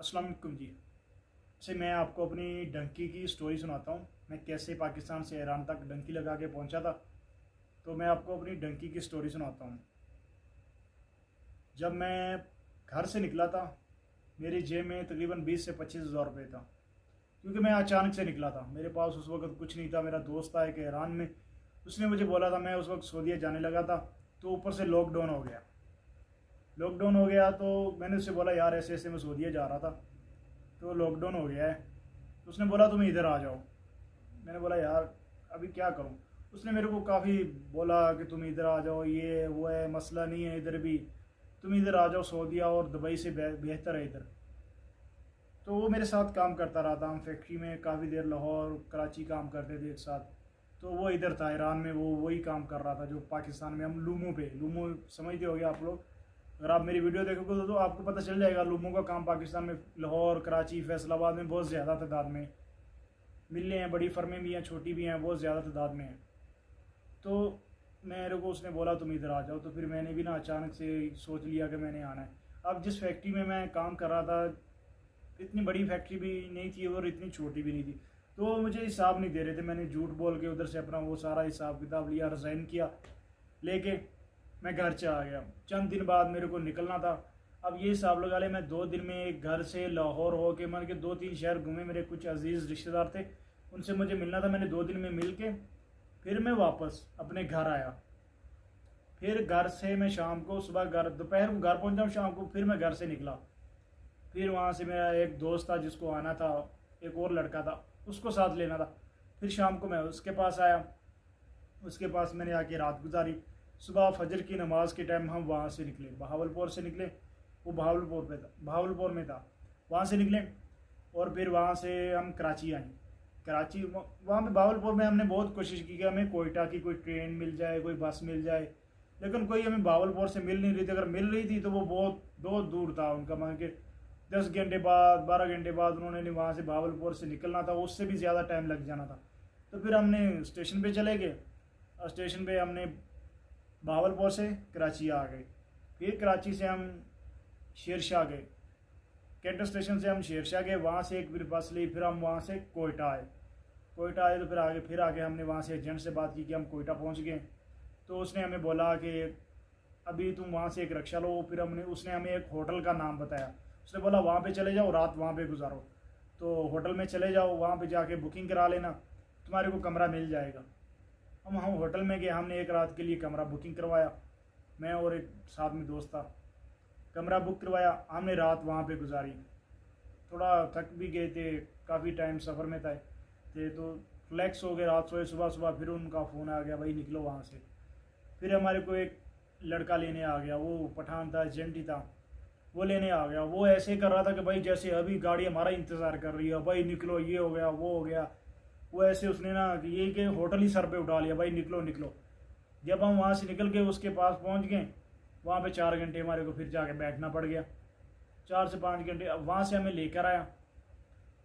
अस्सलाम वालेकुम जी। से मैं आपको अपनी डंकी की स्टोरी सुनाता हूँ। मैं कैसे पाकिस्तान से ईरान तक डंकी लगा के पहुँचा था। तो मैं आपको अपनी डंकी की स्टोरी सुनाता हूँ। जब मैं घर से निकला था, मेरी जेब में तकरीबन 20 से 25 हज़ार रुपये था, क्योंकि मैं अचानक से निकला था। मेरे पास उस वक्त कुछ नहीं था। मेरा दोस्त था एक ईरान में, उसने मुझे बोला था। मैं उस वक्त सऊदीया जाने लगा था, तो ऊपर से लॉकडाउन हो गया। तो मैंने उससे बोला, यार ऐसे ऐसे मैं सऊदीया जा रहा था, तो लॉकडाउन हो गया है। तो उसने बोला तुम इधर आ जाओ। मैंने बोला यार अभी क्या करूं। उसने मेरे को काफ़ी बोला कि तुम इधर आ जाओ, ये वो है, मसला नहीं है इधर भी, तुम इधर आ जाओ, सऊदीया और दुबई से बेहतर है इधर। तो वो मेरे साथ काम करता रहा था। हम फैक्ट्री में काफ़ी देर लाहौर कराची काम करते थे एक साथ। तो वो इधर था ईरान में, वो वही काम कर रहा था जो पाकिस्तान में हम लूमो समझते होगे आप लोग। अगर आप मेरी वीडियो देखोगे तो आपको पता चल जाएगा। लूमो का काम पाकिस्तान में लाहौर कराची फैसलाबाद में बहुत ज़्यादा तादाद में मिले हैं। बड़ी फर्में भी हैं, छोटी भी हैं, बहुत ज़्यादा तादाद में हैं। तो मेरे को उसने बोला तुम इधर आ जाओ। तो फिर मैंने भी ना अचानक से सोच लिया कि मैंने आना है। अब जिस फैक्ट्री में मैं काम कर रहा था, इतनी बड़ी फैक्ट्री भी नहीं थी और इतनी छोटी भी नहीं थी। तो वो मुझे हिसाब नहीं दे रहे थे। मैंने झूठ बोल के उधर से अपना वो सारा हिसाब किताब लिया, रिज़ाइन किया, लेके मैं घर से आ गया। चंद दिन बाद मेरे को निकलना था। अब ये हिसाब लगा ले, मैं 2 दिन में एक घर से लाहौर हो के मान के 2-3 शहर घूमे। मेरे कुछ अजीज़ रिश्तेदार थे, उनसे मुझे मिलना था। मैंने 2 दिन में मिल के फिर मैं वापस अपने घर आया। फिर घर से मैं शाम को, सुबह घर, दोपहर को घर पहुंचा, शाम को फिर मैं घर से निकला। फिर वहाँ से मेरा एक दोस्त था जिसको आना था, एक और लड़का था, उसको साथ लेना था। फिर शाम को मैं उसके पास आया। उसके पास मैंने आके रात गुजारी। सुबह फजर की नमाज के टाइम हम वहाँ से निकले, बहावलपुर से निकले। वो बहावलपुर में था। वहाँ से निकले और फिर वहाँ से हम कराची आए। कराची वहाँ पे बहावलपुर में हमने बहुत कोशिश की कि हमें कोयटा की कोई ट्रेन मिल जाए, कोई बस मिल जाए, लेकिन कोई हमें बहावलपुर से मिल नहीं रही थी। अगर मिल रही थी तो वो बहुत बहुत दूर था उनका, मान के 10 घंटे बाद, 12 घंटे बाद उन्होंने वहाँ से बहावलपुर से निकलना था, उससे भी ज़्यादा टाइम लग जाना था। तो फिर हमने स्टेशन पे चले गए और स्टेशन पे हमने बहावलपुर से कराची आ गए। फिर कराची से हम शेरशाह गए। कैंटो स्टेशन से हम शेरशाह गए, वहाँ से एक फिर बस ली। फिर हम वहाँ से कोयटा आए तो फिर आगे हमने वहाँ से एजेंट से बात की कि हम कोयटा पहुँच गए। तो उसने हमें बोला कि अभी तुम वहाँ से एक रिक्शा लो। फिर उसने हमें एक होटल का नाम बताया। उसने बोला वहाँ पे चले जाओ, रात वहाँ पे गुजारो। तो होटल में चले जाओ, वहाँ पे जाके बुकिंग करा लेना, तुम्हारे को कमरा मिल जाएगा। हम होटल में गए, हमने एक रात के लिए कमरा बुकिंग करवाया। मैं और एक साथ में दोस्त था, कमरा बुक करवाया। हमने रात वहाँ पे गुजारी। थोड़ा थक भी गए थे, काफ़ी टाइम सफ़र में थे तो रिलैक्स हो गए, रात सोए। सुबह सुबह फिर उनका फ़ोन आ गया, भाई निकलो वहाँ से। फिर हमारे को एक लड़का लेने आ गया, वो पठान था, एजेंट ही था। वो लेने आ गया। वो ऐसे कर रहा था कि भाई जैसे अभी गाड़ी हमारा इंतज़ार कर रही है, भाई निकलो, ये हो गया वो हो गया। वो ऐसे उसने ना कि ये कि होटल ही सर पे उठा लिया, भाई निकलो निकलो। जब हम वहाँ से निकल के उसके पास पहुँच गए, वहाँ पे 4 घंटे हमारे को फिर जाके बैठना पड़ गया। 4 से 5 घंटे। अब वहाँ से हमें लेकर आया,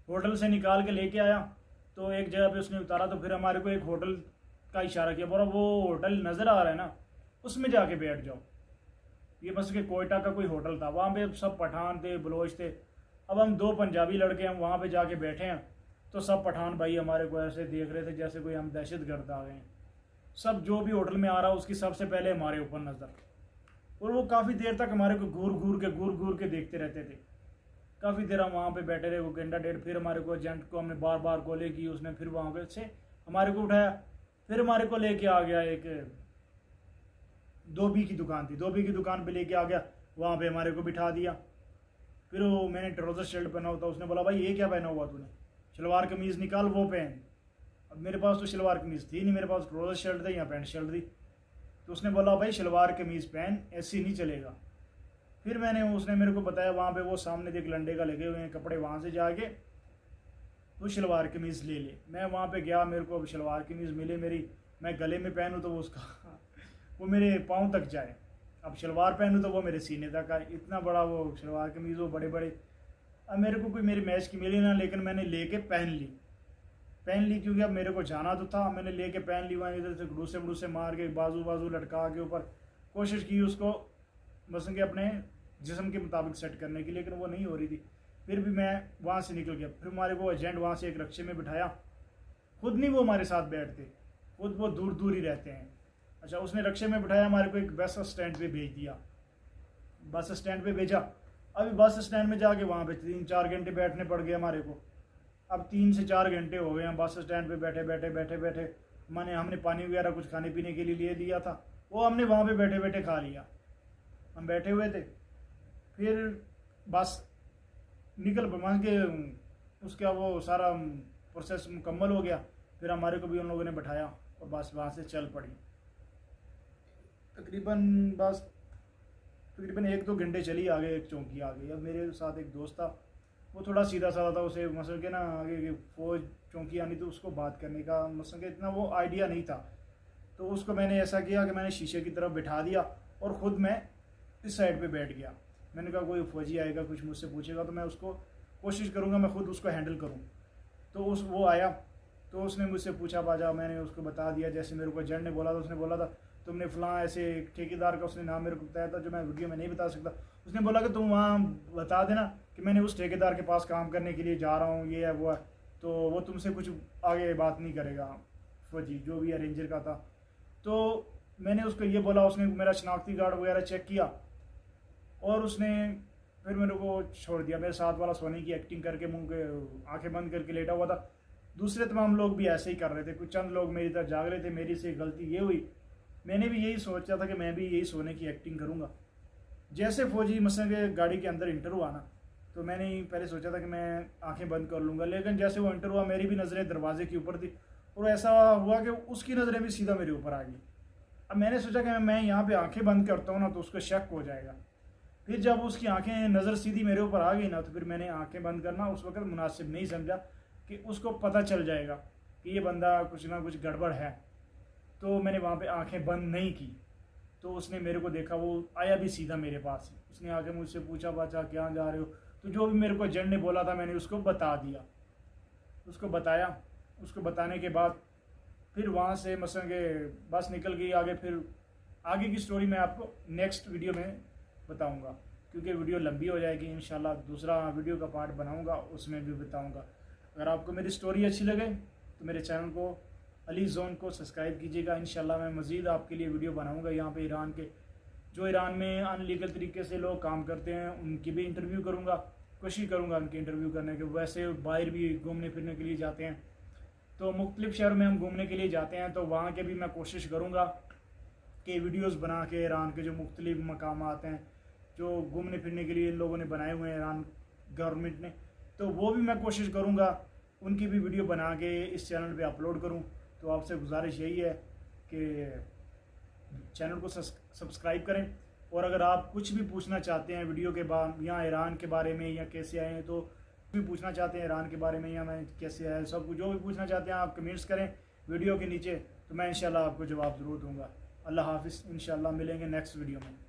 होटल से निकाल के लेके आया। तो एक जगह पे उसने उतारा, तो फिर हमारे को एक होटल का इशारा किया, बोला वो होटल नज़र आ रहा है ना, उसमें जाके बैठ जाओ। ये बस के कोयटा का कोई होटल था, वहाँ पे सब पठान थे, बलोच थे। अब हम 2 पंजाबी लड़के हम वहाँ पे जाके बैठे हैं, तो सब पठान भाई हमारे को ऐसे देख रहे थे जैसे कोई हम दहशतगर्द आ गए हैं। सब जो भी होटल में आ रहा उसकी सबसे पहले हमारे ऊपर नज़र। और वो काफ़ी देर तक हमारे को घूर घूर के देखते रहते थे। काफ़ी देर हम वहाँ पे बैठे रहे, वो घंटा डेढ़। फिर हमारे को एजेंट को हमने बार बार कॉलें की, उसने फिर वहाँ पे से हमारे को उठाया। फिर हमारे को लेके आ गया एक धोबी की दुकान थी, धोबी की दुकान पे लेके आ गया, वहाँ पे हमारे को बिठा दिया। फिर वो मैंने ट्राउज़र शर्ट पहना हुआ था, उसने बोला भाई ये क्या पहना हुआ तूने, शलवार कमीज़ निकाल वो पहन। अब मेरे पास तो शलवार कमीज़ थी नहीं, मेरे पास ट्राउज़र शर्ट थी या पैंट शर्ट थी। तो उसने बोला भाई शलवार कमीज़ पहन, ऐसी नहीं चलेगा। फिर उसने मेरे को बताया वहाँ पे वो सामने देख लंडे का लगे हुए हैं कपड़े, वहाँ से जाके तो शलवार कमीज़ ले ले। मैं वहाँ पे गया, मेरे को अब शलवार कमीज़ मिले मेरी, मैं गले में पहनूँ तो वो उसका वो मेरे पाँव तक जाए। अब शलवार पहनूँ तो वो मेरे सीने तक आए, इतना बड़ा वो शलवार कमीज़, वो बड़े बड़े। अब मेरे को कोई मेरी मैच की मिली ना, लेकिन मैंने लेके पहन ली क्योंकि अब मेरे को जाना तो था। मैंने लेके पहन ली। वहाँ इधर से घड़ूसे मार के बाजू लटका के ऊपर कोशिश की उसको मसलन के अपने जिस्म के मुताबिक सेट करने की, लेकिन वो नहीं हो रही थी। फिर भी मैं वहाँ से निकल गया। फिर हमारे को एजेंट वहाँ से एक रक्शे में बिठाया, खुद नहीं वो हमारे साथ बैठते, खुद वो दूर दूर ही रहते हैं। अच्छा, उसने रक्शे में बिठाया, हमारे को एक बस स्टैंड पे भेज दिया, बस स्टैंड पे भेजा। अभी बस स्टैंड में जाके वहाँ पे 3-4 घंटे बैठने पड़ गए हमारे को। अब 3 से 4 घंटे हो गए हैं बस स्टैंड पे बैठे बैठे बैठे बैठे। हमने पानी वगैरह कुछ खाने पीने के लिए ले लिया था, वो हमने वहाँ पे बैठे बैठे खा लिया। हम बैठे हुए थे, फिर बस निकल मान के उसका वो सारा प्रोसेस मुकम्मल हो गया। फिर हमारे को भी उन लोगों ने बैठाया और बस वहाँ से चल पड़ी। तकरीबन 1-2 घंटे चली, आगे एक चौकी आ गई। अब मेरे साथ एक दोस्त था, वो थोड़ा सीधा साधा था, उसे मसल के ना आगे की फौज चौकी आनी तो उसको बात करने का मसल के इतना वो आइडिया नहीं था। तो उसको मैंने ऐसा किया कि मैंने शीशे की तरफ बिठा दिया और ख़ुद मैं इस साइड पे बैठ गया। मैंने कहा कोई फौजी आएगा कुछ मुझसे पूछेगा तो मैं उसको कोशिश करूँगा मैं ख़ुद उसको हैंडल करूँ। तो वो आया तो उसने मुझसे पूछा बाजा, मैंने उसको बता दिया जैसे मेरे को एजेंट ने बोला था। उसने बोला था तुमने फ़लाँ ऐसे ठेकेदार का उसने नाम मेरे को बताया था जो मैं वीडियो में नहीं बता सकता। उसने बोला कि तुम वहाँ बता देना कि मैंने उस ठेकेदार के पास काम करने के लिए जा रहा हूँ, ये है वो है, तो वो तुमसे कुछ आगे बात नहीं करेगा, फौजी जो भी अरेंजर का था। तो मैंने उसको ये बोला, उसने मेरा शनाख्ती कार्ड वगैरह चेक किया और उसने फिर मेरे को छोड़ दिया। मेरे साथ वाला सोने की एक्टिंग करके मुंह के आंखें बंद करके लेटा हुआ था। दूसरे तमाम लोग भी ऐसे ही कर रहे थे, कुछ चंद लोग मेरी तरह जाग रहे थे। मेरी से गलती ये हुई, मैंने भी यही सोचा था कि मैं भी यही सोने की एक्टिंग करूँगा। जैसे फौजी मसलन के गाड़ी के अंदर इंटर हुआ ना, तो मैंने पहले सोचा था कि मैं आंखें बंद कर लूँगा, लेकिन जैसे वो इंटर हुआ मेरी भी नज़रें दरवाजे के ऊपर थी और ऐसा हुआ कि उसकी नज़रें भी सीधा मेरे ऊपर आ गई। अब मैंने सोचा कि मैं यहाँ पे आंखें बंद करता हूँ ना तो उसको शक हो जाएगा। फिर जब उसकी आंखें नज़र सीधी मेरे ऊपर आ गई ना, तो फिर मैंने आंखें बंद करना उस वक्त मुनासिब नहीं समझा कि उसको पता चल जाएगा कि ये बंदा कुछ ना कुछ गड़बड़ है। तो मैंने वहाँ पे आंखें बंद नहीं की। तो उसने मेरे को देखा, वो आया भी सीधा मेरे पास। उसने आके मुझसे पूछा बाचा क्या जा रहे हो, तो जो भी मेरे को एजेंट ने बोला था मैंने उसको बता दिया, उसको बताया। उसको बताने के बाद फिर वहाँ से मसलन के बस निकल गई आगे। फिर आगे की स्टोरी मैं आपको नेक्स्ट वीडियो में बताऊंगा, क्योंकि वीडियो लंबी हो जाएगी। इंशाल्लाह दूसरा वीडियो का पार्ट बनाऊंगा, उसमें भी बताऊंगा। अगर आपको मेरी स्टोरी अच्छी लगे तो मेरे चैनल को अली जोन को सब्सक्राइब कीजिएगा। इंशाल्लाह मैं मज़ीद आपके लिए वीडियो बनाऊंगा। यहाँ पे ईरान के जो ईरान में अनलीगल तरीके से लोग काम करते हैं उनकी भी इंटरव्यू करूँगा, कोशिश करूँगा उनकी इंटरव्यू करने के। वैसे बाहर भी घूमने फिरने के लिए जाते हैं, तो मुख्तलिफ़ शहरों में हम घूमने के लिए जाते हैं, तो वहाँ के भी मैं कोशिश करूँगा कि वीडियोस बना के ईरान के जो मुख्तलिफ़ मकामात हैं जो घूमने फिरने के लिए इन लोगों ने बनाए हुए हैं ईरान गवर्नमेंट ने, तो वो भी मैं कोशिश करूँगा उनकी भी वीडियो बना के इस चैनल पे अपलोड करूँ। तो आपसे गुजारिश यही है कि चैनल को सब्सक्राइब करें। और अगर आप कुछ भी पूछना चाहते हैं वीडियो के बाद या ईरान के बारे में या कैसे आए हैं, तो भी पूछना चाहते हैं ईरान के बारे में या मैं कैसे आया, सब कुछ जो भी पूछना चाहते हैं आप कमेंट्स करें वीडियो के नीचे, तो मैं इंशाल्लाह आपको जवाब ज़रूर दूँगा। अल्लाह हाफिज़, इंशाल्लाह मिलेंगे नेक्स्ट वीडियो में।